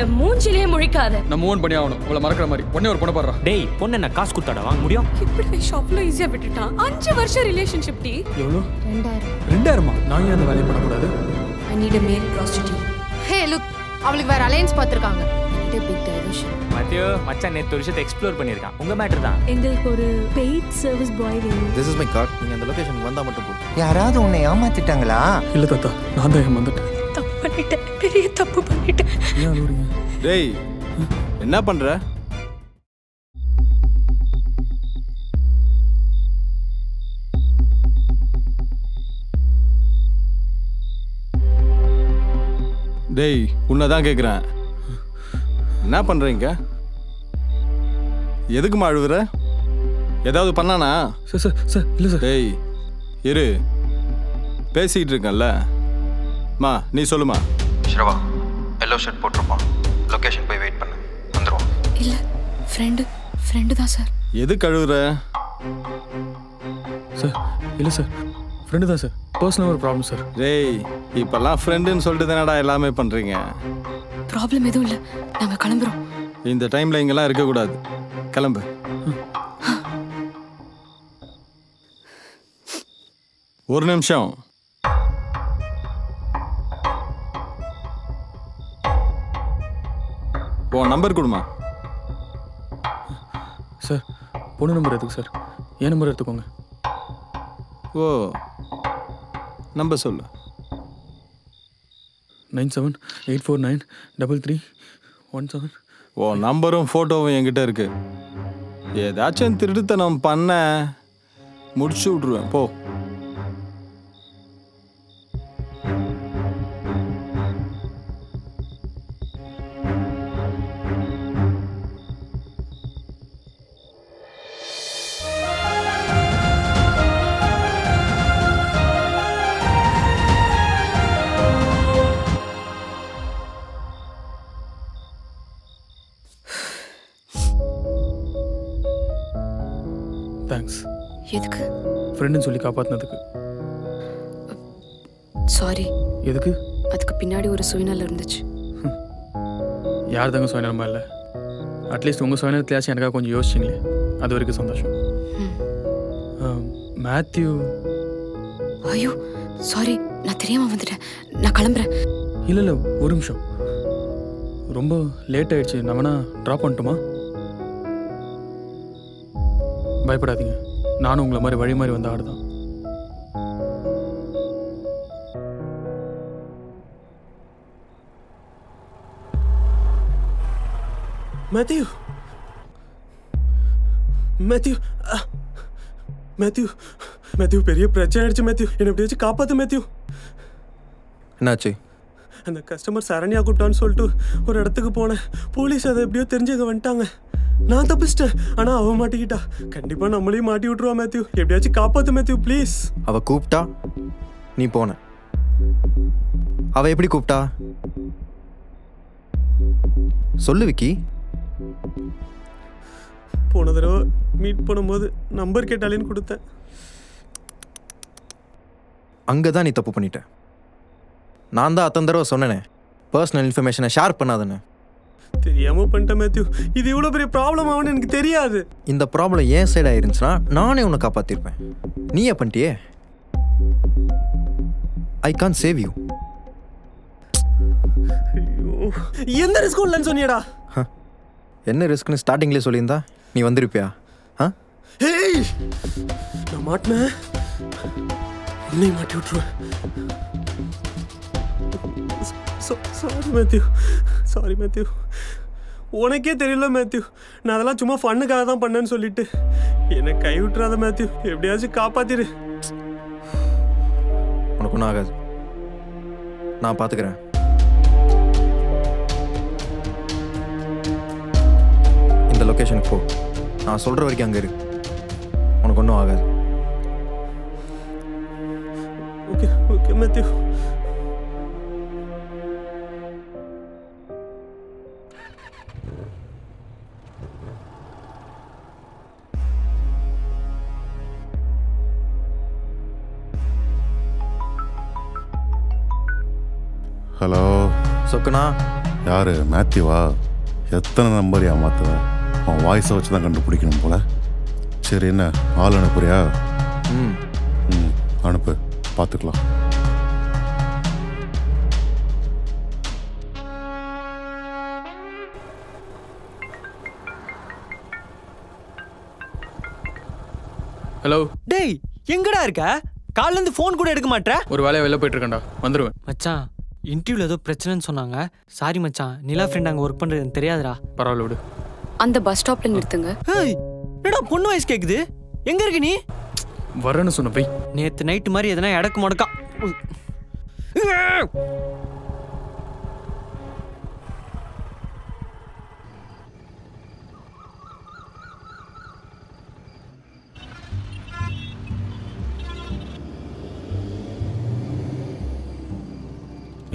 என் மூஞ்சிலேயே முழிக்காத. நான் மூவ் பண்ணி ஆகணும். அவளை மறக்கிற மாதிரி ஒண்ணே ஒரு பொண்ணை பாடுறா. டேய் பொண்ணு என்ன காசு கொடுத்தாடா வாங்க முடியும்? இப்படி ஷாப்ல ஈஸியா விட்டுட்டான். 5 வருஷம் ரிலேஷன்ஷிப் டி. எவ்வளோ? 2000. 2000மா? நான் ஏன் அந்த வேலையை பண்ணக்கூடாது? I need a male prostitute. Hey look, அவளுக்கு வேற அலையன்ஸ் பார்த்திருக்காங்க. இது big diversion. மத்தியோ மச்சான் நேத்து ஒரு விஷயத்தை எக்ஸ்ப்ளோர் பண்ணிருக்கான். உங்க மேட்டர் தான். எங்களுக்கு ஒரு பெய்ட் சர்வீஸ் பாய் வேணும். This is my card. நீங்க அந்த லொகேஷனுக்கு வந்தா மட்டும் போதும். யாராவது உன்னை ஏமாத்திட்டாங்களா? இல்ல தாத்தா, நான் தான் ஏமாந்துட்டேன். தப்பு பண்ணிட்டேன், பெரிய தப்பு பண்ணிட்டேன். ஏன் அழுறீங்க? டேய் என்ன பண்ற? டேய் உன்னதான் கேக்குறேன். என்ன பண்றீங்க? எதுக்குமா அழுவுற? ஏதாவது பண்ணானா? சார் இல்ல சார். டேய் இரு, பேசிக்கிட்டு இருக்கேன்ல. மா நீ சொல்லுமா. ஸ்ரவா எல்லோ ஷர்ட் போட்டிருப்பான். லொகேஷன் போய் வெயிட் பண்ணு, வந்துருவோம். இல்ல ஃப்ரெண்டு தான் சார். எதுக்கு அழுவுற? சார் இல்ல சார், ஃப்ரெண்டு தான் சார். பர்சனல் ஒரு ப்ராப்ளம் சார். டேய் இப்பெல்லாம் ஃப்ரெண்டுன்னு சொல்லிட்டு தானடா எல்லாமே பண்றீங்க. ப்ராப்ளம் எதுவும் இல்ல, நாங்க கிளம்புறோம். இந்த டைம்ல இங்கெல்லாம் இருக்கக்கூடாது, கிளம்பு. ஒரு நிமிஷம். உன் நம்பர் கொடுமா. சார் பொண்ணு நம்பர் எதுக்கு சார்? என் நம்பர் எடுத்துக்கோங்க. ஓ நம்பர் சொல்லு. 9784933317. ஓ நம்பரும் ஃபோட்டோவும் என்கிட்ட இருக்கு. ஏதாச்சும் திருட்டுத்தனம் பண்ண முடிச்சு விட்ருவேன் போ. தேங்க்ஸ். எதுக்கு? ஃப்ரெண்டுன்னு சொல்லி காப்பாற்றினதுக்கு. சாரி. எதுக்கு? அதுக்கு பின்னாடி ஒரு சுயநலம் இருந்துச்சு. யார் தாங்க சுயநலமா இல்லை? அட்லீஸ்ட் உங்கள் சுயநலத்திலாச்சும் எனக்காக கொஞ்சம் யோசிச்சிங்களே, அது வரைக்கும் சந்தோஷம். மேத்யூ. ஐயோ சாரி, நான் தெரியாமல் வந்துட்டேன். நான் கிளம்புறேன். இல்லை ஒரு நிமிஷம். ரொம்ப லேட் ஆயிடுச்சு, நான் வேணா ட்ராப் பண்ணட்டுமா? பயப்படாதீங்க, நானும் உங்களை மாதிரி வழி மாதிரி வந்த ஆடு தான். மேத்யூ மேத்யூ மேத்யூ மேத்யூ பெரிய பிரச்சனை ஆயிடுச்சு மேத்யூ. என்னை எப்படியாச்சும் காப்பாத்து மேத்யூ. என்னாச்சு? அந்த கஸ்டமர் சரண்யா கூப்பிட்டான்னு சொல்லிட்டு ஒரு இடத்துக்கு போனேன். போலீஸ் அதை எப்படியோ தெரிஞ்சு வந்துட்டாங்க. நான் தப்பிச்சிட்டேன், ஆனால் அவன் மாட்டிக்கிட்டா. கண்டிப்பாக நம்மளையும் மாட்டி விட்டுருவா மேத்யூ. எப்படியாச்சும் காப்பாத்து மேத்யூ ப்ளீஸ். அவ கூப்பிட்டா நீ போன. அவ எப்படி கூப்பிட்டா சொல்லு விக்கி. போன தடவை மீட் பண்ணும்போது நம்பர் கேட்டாலேன்னு கொடுத்தேன். அங்கதான் நீ தப்பு பண்ணிட்ட. நான் தான் அத்தனை தடவை சொன்னேனே பர்சனல் இன்ஃபர்மேஷனை ஷேர் பண்ணாதுன்னு. தெரியாம பண்ணிட்டேன் மேத்யூ. இது இவ்வளோ பெரிய ப்ராப்ளம் ஆகும்னு எனக்கு தெரியாது. இந்த ப்ராப்ளம் ஏன் சைட் ஆயிருந்துச்சுன்னா நானே உன்னை காப்பாத்திருப்பேன். நீயே பண்ணிட்டியே. ஐ கான் சேவ் யூ. எந்த ரிஸ்க்கும் இல்லைன்னு சொன்னியடா. என்ன ரிஸ்க்னு ஸ்டார்டிங்லேயே சொல்லியிருந்தா நீ வந்திருப்பியா? ஹேய் நான் மாட்டினேன், உன்னை மாட்டி விட்டுருவேன். Sorry Matthew, sorry Matthew. உனக்கே தெரியல மேத்யூ, நான் அதெல்லாம் சும்மா ஃபண்ணுக்காக தான் பண்ணேன்னு சொல்லிட்டு என்னை கை விட்டுறாத மேத்யூ. எப்படியாச்சும் காப்பாத்திரு. உனக்கு ஒன்றும் ஆகாது, நான் பார்த்துக்கிறேன். இந்த லொக்கேஷனுக்கு போ, நான் சொல்கிற வரைக்கும் அங்கே இரு. உனக்கு ஒன்றும் ஆகாது. Okay okay Matthew. ஹலோ சொக்குனா, யார் மேத்யூவா? எத்தனை நம்பர் ஏமாத்துவேன்? அவன் வாய்ஸை வச்சு தான் கண்டுபிடிக்கணும் போல. சரி, என்ன ஆள் அனுப்புறியா? ம் அனுப்பு, பார்த்துக்கலாம். ஹலோ. டேய் எங்கடா இருக்க? காலைல இருந்து ஃபோன் கூட எடுக்க மாட்டே. ஒரு வேலையை வெளில போயிட்டு இருக்கேன்டா, வந்துடுவேன். மச்சான் இன்டர்வியூல ஏதோ பிரச்சனைன்னு சொன்னாங்க. சாரி மச்சான், நிலா ஃப்ரெண்ட் அங்கே ஒர்க் பண்ணுறது எனக்கு தெரியாதுடா. பரவாயில்ல விடு. அந்த பஸ் ஸ்டாப்ல நிறுத்துங்க. ஹேய், என்னடா பொண்ணு வயசு கேட்குது? எங்க இருக்க நீ? வரேன்னு சொன்ன போய். நேற்று நைட்டு மாதிரி எதனா இடக்கு முடக்கா.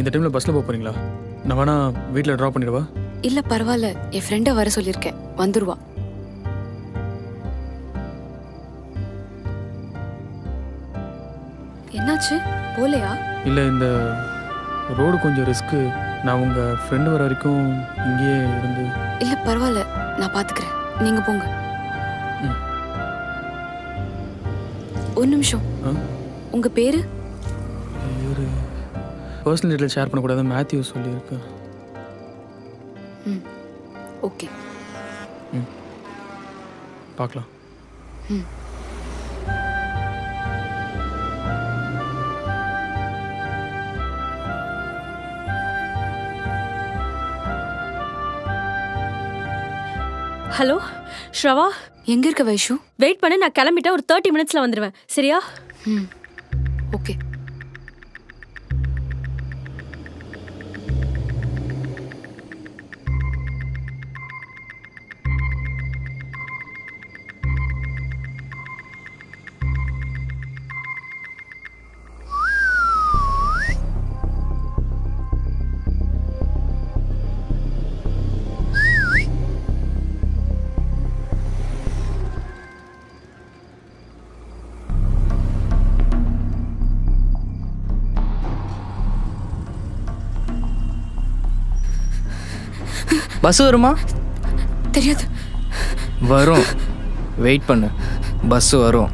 இந்த டைமில் பஸ்ஸில் போக போகிறீங்களா? நான் வேணா வீட்டில் ட்ராப் பண்ணிடுவா? இல்ல பரவாயில்ல, என் ஃப்ரெண்டை வர சொல்லியிருக்கேன், வந்துருவா. என்னாச்சு, போலையா? இல்லை, இந்த ரோடு கொஞ்சம் ரிஸ்க்கு. நான் உங்கள் ஃப்ரெண்டு வர வரைக்கும் இங்கேயே இருந்து. இல்ல பரவாயில்ல, நான் பாத்துக்கிறேன், நீங்க போங்க. ஒரு நிமிஷம், உங்க பேரு? பர்சனல் டீட்டெயில் ஷேர் பண்ணக்கூடாது, மேத்யூ சொல்லியிருக்கேன். ஓகே. பார்க்கலாம். ஹலோ ஸ்ரவா, எங்க இருக்க வைஷு? வெயிட் பண்ணு, நான் கிளம்பிட்டேன், ஒரு 30 மினிட்ஸ்ல வந்துடுவேன், சரியா? ஓகே. பஸ் வருமா? தெரியாது. வரும், வெயிட் பண்ணு, பஸ் வரும்.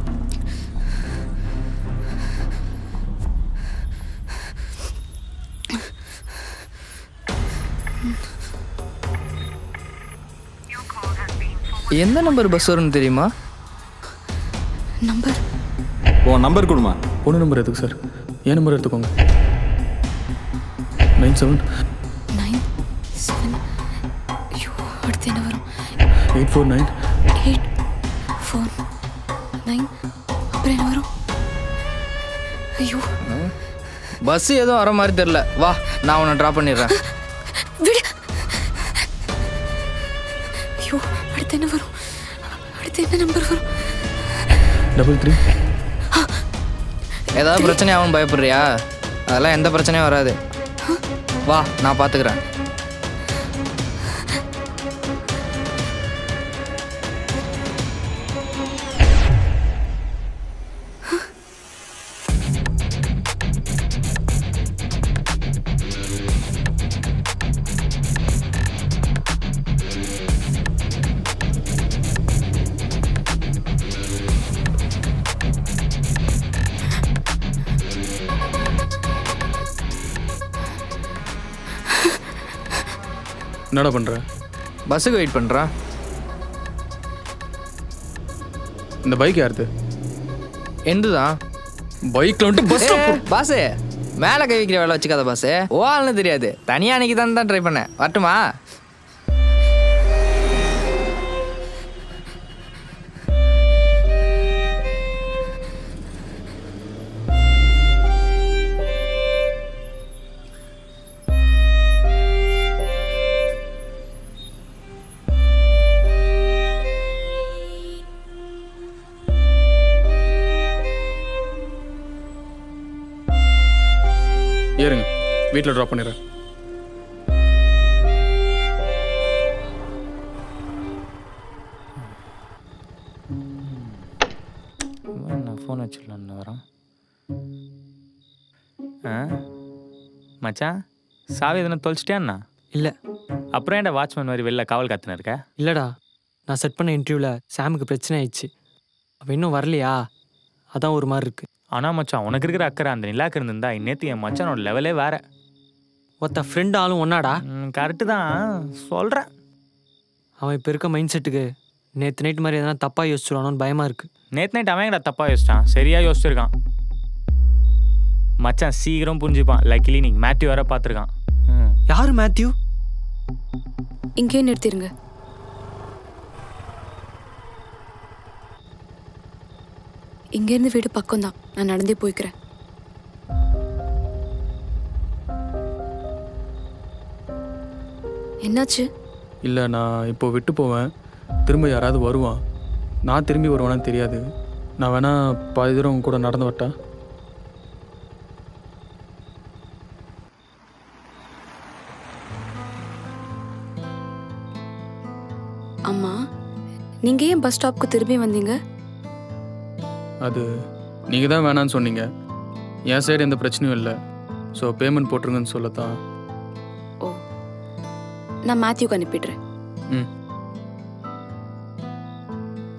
எந்த நம்பர் பஸ் வரும்னு தெரியுமா? நம்பர்? ஓ நம்பர் கொடுமா. பொண்ணு நம்பர் எதுக்கு சார்? என் நம்பர் எடுத்துக்கோங்க. 97 அடுத்து என்ன வரும்? 849 849. அப்புறம் என்ன வரும்? ஐயோ, பஸ் எதுவும் வர மாதிரி தெரியல. வா, நான் உன்னை ட்ராப் பண்ணிடுறேன். விடு. ஐயோ, அடுத்து என்ன வரும்? அடுத்து என்ன நம்பர் வரும்? 33. ஏதாவது பிரச்சனை ஆகும்னு பயப்படுறியா? அதெல்லாம் எந்த பிரச்சனையும் வராது. வா, நான் பார்த்துக்கிறேன். என்னடா பண்ற? பஸ்ஸுக்கு வெயிட் பண்ணுறான். இந்த பைக் யாருது? எந்துதான். பைக்கில் வந்துட்டு பஸ் பாஸு மேலே கை வைக்கிற வேலை வச்சுக்காத பாஸு. ஓல்னு தெரியாது, தனியாக அன்றைக்கி தான் ட்ரை பண்ணேன். வரட்டுமா? ஏறுங்க, வீட்டில் ட்ராப் பண்ணிடுறேன். நான் ஃபோன் வச்சுக்கலான்னு வரேன். மச்சான், சாவி எதுனா தொலைச்சிட்டியாண்ணா? இல்லை, அப்புறம் ஏன்டா வாட்ச்மேன் மாதிரி வெளில காவல் காத்துன்னு இருக்க? இல்லைடா, நான் செட் பண்ண இன்டர்வியூவில் சாமுக்கு பிரச்சனை ஆயிடுச்சு. அவள் இன்னும் வரலையா, அதான் ஒரு மாதிரி இருக்கு. ஆனால் மச்சான் உனக்கு இருக்கிற அக்கறை அந்த நிலாக்கு இருந்திருந்தா இன்னேற்று என் மச்சானோட லெவலே வேற. ஒருத்த ஃப்ரெண்ட் ஆளும் ஒன்னாடா. கரெக்டு தான் சொல்கிறேன். அவன் இப்போ இருக்க மைண்ட் செட்டுக்கு நேற்று நைட்டு மாதிரி எதனா தப்பாக யோசிச்சுடுவானோன்னு பயமாக இருக்குது. நேற்று நைட் அவன் எங்கடா தப்பாக யோசிச்சான், சரியாக யோசிச்சிருக்கான். மச்சான் சீக்கிரம் புரிஞ்சுப்பான். லக்கிலி நீ மேத்யூ வர பார்த்துருக்கான். யார் மேத்யூ? இங்கே நிறுத்திடுங்க. இங்கேருந்து வீடு பக்கம்தான், நான் நடந்தே போய்க்கிறேன். என்னாச்சு? இல்லை, நான் இப்போ விட்டு போவேன், திரும்ப யாராவது வருவான். நான் திரும்பி வருவானான்னு தெரியாது. நான் வேணா பாதி தூரம் கூட நடந்து வரட்டா? அம்மா, நீங்க ஏன் பஸ் ஸ்டாப்க்கு திரும்பி வந்தீங்க? அது நீங்கள் தான் வேணான்னு சொன்னீங்க. என் சைடு எந்த பிரச்சனையும் இல்லை. ஸோ பேமெண்ட் போட்டுருங்கன்னு சொல்லத்தான். ஓ, நான் மேத்யூக்கு அனுப்பிடுறேன். ம்.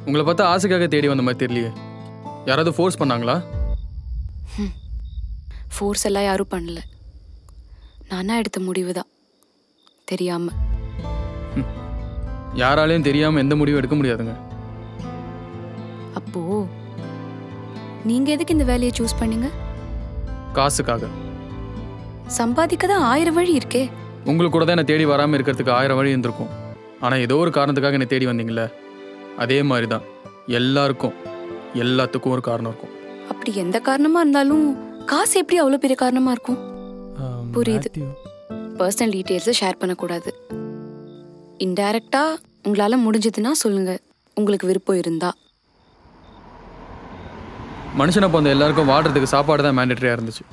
உங்களை பார்த்தா ஆசைக்காக தேடி வந்த மாதிரி தெரியலையே. யாராவது ஃபோர்ஸ் பண்ணாங்களா? ஃபோர்ஸ் எல்லாம் யாரும் பண்ணல, நானா எடுத்த முடிவு தான், தெரியாம. யாராலையும் தெரியாமல் எந்த முடிவும் எடுக்க முடியாதுங்க. அப்போ நீங்க எதுக்கு இந்த வேலையை சூஸ் பண்ணீங்க? காசுக்காக. சம்பாதிக்க தான் 1000 வழி இருக்கே. உங்களுக்கு கூட தான் என்னை தேடி வராமல் இருக்கிறதுக்கு 1000 வழி இருந்திருக்கும். ஆனால் ஏதோ ஒரு காரணத்துக்காக என்னை தேடி வந்தீங்களே, அதே மாதிரி தான் எல்லாருக்கும் எல்லாத்துக்கும் ஒரு காரணம் இருக்கும். அப்படி எந்த காரணமா இருந்தாலும் காசு எப்படி அவ்வளோ பெரிய காரணமா இருக்கும்? புரியுது. பர்சனல் டீட்டெயில்ஸை ஷேர் பண்ணக்கூடாது. இன்டைரக்டா உங்களால முடிஞ்சதுன்னா சொல்லுங்க, உங்களுக்கு விருப்பம் இருந்தா. மனுஷனை போந்த எல்லாருக்கும் வாழ்றதுக்கு சாப்பாடு தான் மேண்டேட்டரியாக இருந்துச்சு,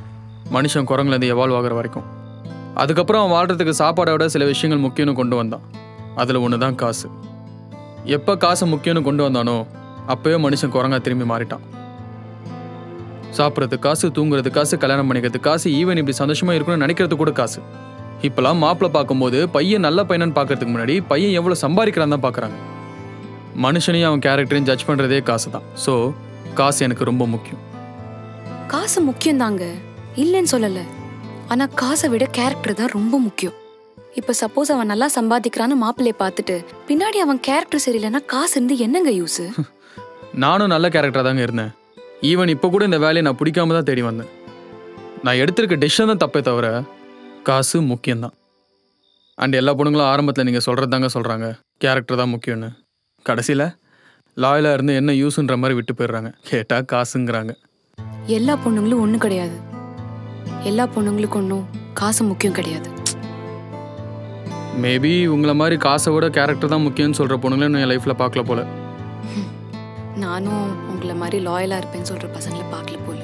மனுஷன் குரங்குலேருந்து எவால்வ் ஆகிற வரைக்கும். அதுக்கப்புறம் அவன் வாழ்றதுக்கு சாப்பாடை விட சில விஷயங்கள் முக்கியம்னு கொண்டு வந்தான். அதில் ஒன்று தான் காசு. எப்போ காசை முக்கியம்னு கொண்டு வந்தானோ அப்போயே மனுஷன் குரங்கா திரும்பி மாறிட்டான். சாப்பிட்றதுக்கு காசு, தூங்குறதுக்கு காசு, கல்யாணம் பண்ணிக்கிறதுக்கு காசு, ஈவன் இப்படி சந்தோஷமாக இருக்கணும்னு நினைக்கிறது கூட காசு. இப்போலாம் மாப்பிள்ளை பார்க்கும்போது பையன் நல்ல பையனன்னு பார்க்கறதுக்கு முன்னாடி பையன் எவ்வளோ சம்பாதிக்கிறான்னு தான் பார்க்குறாங்க. மனுஷனையும் அவன் கேரக்டரையும் ஜட்ஜ் பண்ணுறதே காசு தான். ஸோ காசு எனக்கு ரொம்ப முக்கியம். காசு முக்கியம் தாங்க, இல்லைன்னு சொல்லல. ஆனா காசை விட கேரக்டர் தான் ரொம்ப முக்கியம். இப்ப சப்போஸ் அவன் நல்லா சம்பாதிக்கிறான்னு மாப்பிள்ளைய பார்த்துட்டு பின்னாடி அவன் கேரக்டர் சரியில்லைன்னா காசு இருந்து என்னங்க யூஸ்? நானும் நல்ல கேரக்டராக தாங்க இருந்தேன். ஈவன் இப்போ கூட இந்த வேலையை நான் பிடிக்காம தான் தேடி வந்தேன். நான் எடுத்திருக்க டிசிஷன் தான் தப்பே தவிர காசு முக்கியம்தான். அண்ட் எல்லா பொண்ணுங்களும் ஆரம்பத்தில் நீங்கள் சொல்கிறது தாங்க சொல்கிறாங்க, கேரக்டர் தான் முக்கியம்னு. கடைசியில் லாயலாக இருந்து என்ன யூஸுன்ற மாதிரி விட்டு போயிடுறாங்க. கேட்டால் காசுங்கிறாங்க. எல்லா பொண்ணுங்களும் ஒன்றும் கிடையாது. எல்லா பொண்ணுங்களுக்கும் ஒன்றும் காசு முக்கியம் கிடையாது. மேபி உங்களை மாதிரி காசை விட கேரக்டர் தான் முக்கியம்னு சொல்கிற பொண்ணுங்களும் என் லைஃப்பில் பார்க்கல போல. நானும் உங்களை மாதிரி லாயலாக இருப்பேன்னு சொல்கிற பசங்களை பார்க்கல போல.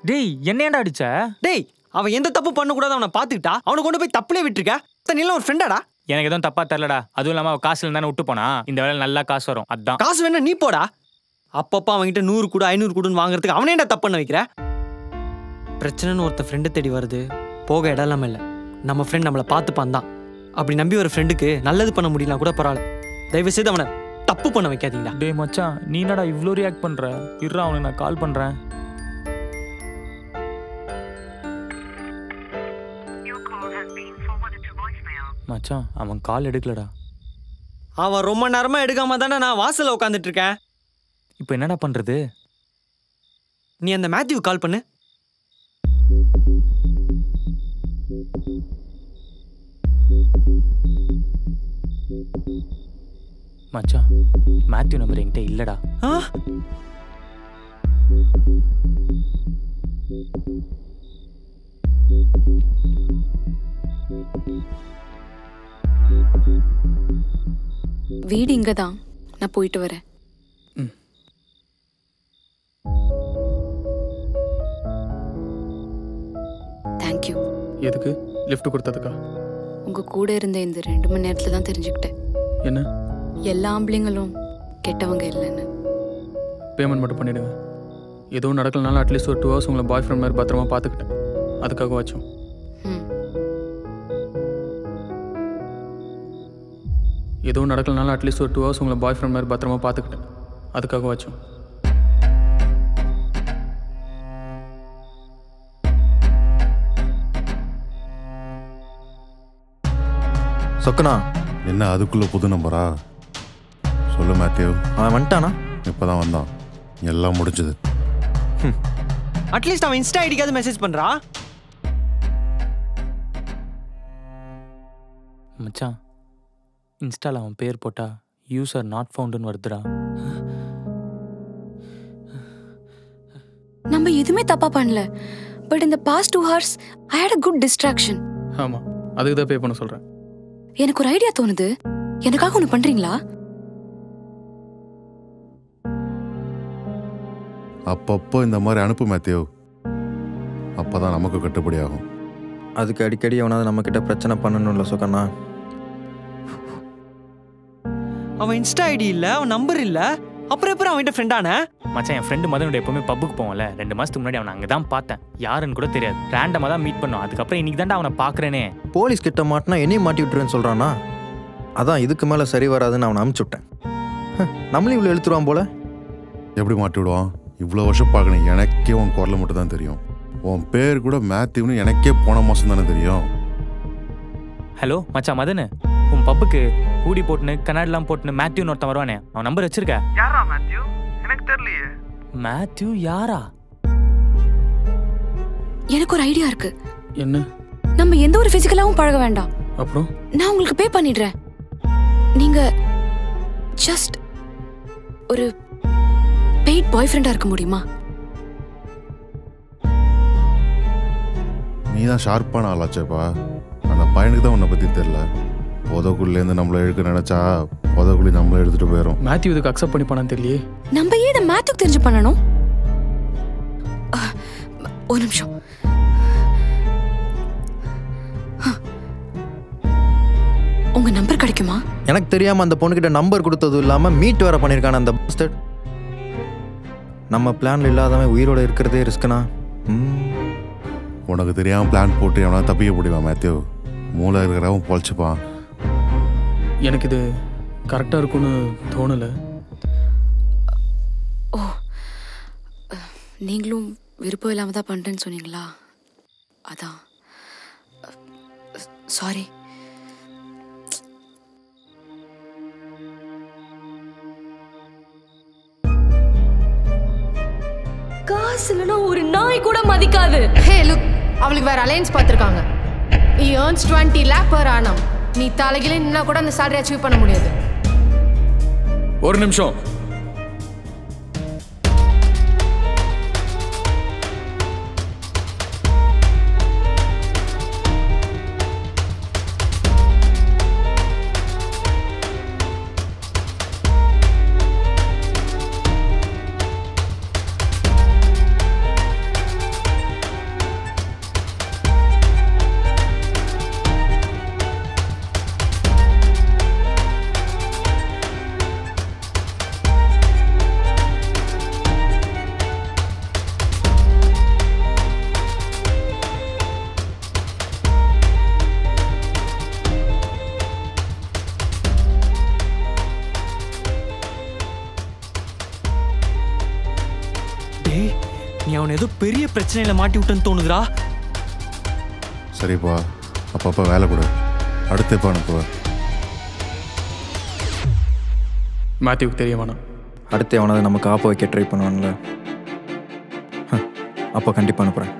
டேய் என்ன ஏன்டா அடிச்ச? டேய் அவன் எந்த தப்பு பண்ணக்கூடாது அவனை பார்த்துக்கிட்டா அவனை கொண்டு போய் தப்புலே விட்டுருக்க. நீலாம் ஒரு ஃப்ரெண்டாடா? எனக்கு எதுவும் தப்பா தெரியலடா. அதுவும் இல்லாமல் அவள் காசுல தானே விட்டு போனா. இந்த வேலை நல்லா காசு வரும், அதான். காசு வேணா நீ போடா. அப்பப்போ அவன்கிட்ட 100 கூட 500 கூடன்னு வாங்குறதுக்கு அவனே என்ன தப்பு பண்ண வைக்கிற? பிரச்சனைன்னு ஒருத்த ஃப்ரெண்டு தேடி வருது, போக இடம் இல்லாமல் இல்லை. நம்ம ஃப்ரெண்ட் நம்மளை பார்த்துப்பான் தான். அப்படி நம்பி ஒரு ஃப்ரெண்டுக்கு நல்லது பண்ண முடியலாம் கூட பரவாயில்ல, தயவு செய்து அவனை தப்பு பண்ண வைக்காதீங்கடா. டேய் மச்சான், நீ என்னடா இவ்வளோ ரியாக்ட் பண்ற? இருடா அவனுக்கு நான் கால் பண்றேன். மச்சான் அவன் கால் எடுக்கலடா. அவன் ரொம்ப நேரமா எடுக்காம தானே நான் வாசல்ல உட்காந்துட்டு இருக்கேன். இப்போ என்னடா பண்றது? நீ அந்த மேத்யூ கால் பண்ணு. மச்சான் மேத்யூ நம்பர் என்கிட்ட இல்லடா. வீடு இங்க தான், நான் போயிட்டு வரேன். தேங்க்யூ. எதுக்கு? லிஃப்ட் கொடுத்ததுக்கா? உங்க கூட இருந்த இந்த 2 மணி நேரத்துல தான் தெரிஞ்சுக்கிட்டேன் என்ன? எல்லா ஆம்பளைங்களும் கெட்டவங்க இல்லைன்னு. பேமெண்ட் மட்டும் பண்ணிடுங்க. எதுவும் நடக்கலனாலும் அட்லீஸ்ட் ஒரு 2 hours உங்களை பாய் ஃப்ரெண்ட் மாதிரி பத்திரமா பார்த்துக்கிட்டேன். அதுக்காக வச்சோம். எதுவும் நடக்கலனாலும் அட்லீஸ்ட் ஒரு 2 hours உங்களை பாய் ஃப்ரெண்ட் மாதிரி பத்திரமா பார்த்துக்கிட்டேன். அதுக்காக வச்சோம். சொக்கனா, என்ன அதுக்குள்ள புது நம்பரா? சொல்லு மேத்யூ. அவன் வந்துட்டானா? இப்போதான் வந்தான். எல்லாம் முடிஞ்சது. அட்லீஸ்ட் அவன் இன்ஸ்டா ஐடிக்காவது மெசேஜ் பண்றா. மச்சான், இன்ஸ்டால அவன் பேர் போட்டா யூசர் நாட் ஃபவுண்டுன்னு வருதுடா. நம்ம எதுவுமே தப்பா பண்ணல. பட் இந்த past 2 hours I had a good distraction. ஆமா, அதுக்கு தான் பே பண்ண சொல்றேன். எனக்கு ஒரு ஐடியா தோணுது. எனக்காக ஒன்று பண்றீங்களா? அப்பப்போ இந்த மாதிரி அனுப்பு மேத்யூ. அப்பதான் நமக்கு கட்டுப்படி ஆகும். அதுக்கு அடிக்கடி அவனாவது நம்ம கிட்ட பிரச்சனை பண்ணணும்ல சொக்கண்ணா. அவன் இன்ஸ்டா ஐடி இல்ல, அவன் நம்பர் இல்ல, அப்புறம் எப்பறம் அவன்கிட்ட ஃப்ரெண்டான? மச்சான், என் ஃப்ரெண்டு மதனோட எப்பவுமே பப்புக்கு போவோம்ல, 2 மாசத்துக்கு முன்னாடி அவனை அங்கே தான் பார்த்தேன். யாருன்னு கூட தெரியாது, ரேண்டமாக தான் மீட் பண்ணோம். அதுக்கப்புறம் இன்னைக்கு தான்டா அவனை பார்க்குறேனே. போலீஸ் கிட்ட மாட்டினா என்னையும் மாட்டி விட்டுருவேன்னு சொல்றானா? அதான் இதுக்கு மேலே சரி வராதுன்னு அவனை அனுப்பிச்சு விட்டேன். நம்மளும் இவ்வளோ எழுத்துருவான் போல. எப்படி மாட்டி விடுவான்? இவ்வளோ வருஷம் பார்க்கணும். எனக்கே உன் குரலை மட்டும் தான் தெரியும். உன் பேர் கூட மேத்யூன்னு எனக்கே போன மாதம் தானே தெரியும். ஹலோ மச்சான் மதனு, உன் பப்புக்கு ஊடி போட்டுன்னு கண்ணாடிலாம் போட்டுன்னு மேத்யூன்னு ஒருத்தன் வருவானே, அவன் நம்பர் வச்சிருக்க? யாரா மேத்யூ? எனக்கு தெரியலையே. மேத்யூ யாரா? எனக்கு ஒரு ஐடியா இருக்கு. என்ன? நம்ம எந்த ஒரு பிசிக்கலாவும் பழக வேண்டாம். அப்புறம் நான் உங்களுக்கு பே பண்ணிடுறேன். நீங்க ஜஸ்ட் ஒரு பெய்ட் பாய் ஃப்ரெண்டா இருக்க முடியுமா? நீ தான் ஷார்ப்பான ஆளாச்சேப்பா. அந்த பையனுக்கு தான் உன்னை பற்றி தெரியல. புதக்குள்ளேருந்து நம்மளை எடுக்க நினைச்சா புதக்குள்ளி நம்மளை எடுத்துட்டு போயிடும். மேத்யூ இதுக்கு அக்செப்ட் பண்ணி பண்ணான்னு தெரியலையே. நம்ம ஏன் இதை மேத்யூக்கு தெரிஞ்சு பண்ணணும்? ஒரு நிமிஷம். உங்க நம்பர் கிடைக்குமா? எனக்கு தெரியாம அந்த பொண்ணுகிட்ட நம்பர் கொடுத்ததும் இல்லாம மீட் வேற பண்ணிருக்கான அந்த பஸ்டர். நம்ம பிளான்ல இல்லாதவன் உயிரோட இருக்கிறதே ரிஸ்க்னா. உனக்கு தெரியாம பிளான் போட்டு எவனா தப்பிக்க முடியுமா மேத்யூ? மூளை இருக்கிறவன் பொழைச்சுப்பான். எனக்கு இது கரெக்டா இருக்கும்னு தோணல. ஓ, நீங்களும் விருப்பம் இல்லாம தான் பண்றேன்னு சொன்னீங்களா? அதான் சாரி. காசு இல்லைன்னா ஒரு நாய் கூட மதிக்காது. ஹே லுக், அவளுக்கு வேற அலையன்ஸ் பார்த்துருக்காங்க. He earns 20 lakh per annum. நீ தலைகிலே நின்னா கூட அந்த salary அச்சீவ் பண்ண முடியாது. ஒரு நிமிஷம். நீ அவன் ஏதோ பெரிய பிரச்சனையில மாட்டி விட்டுன்னு தோணுதுரா. சரிப்பா, அப்பப்போ வேலை கொடு. அடுத்தப்பா அனுப்புவேன். மேத்யூக்கு தெரிய வேணாம். அடுத்து அவனதை நமக்கு ஆப்ப வைக்க ட்ரை பண்ணுவான்ல, அப்போ கண்டிப்பாக அனுப்புகிறேன்.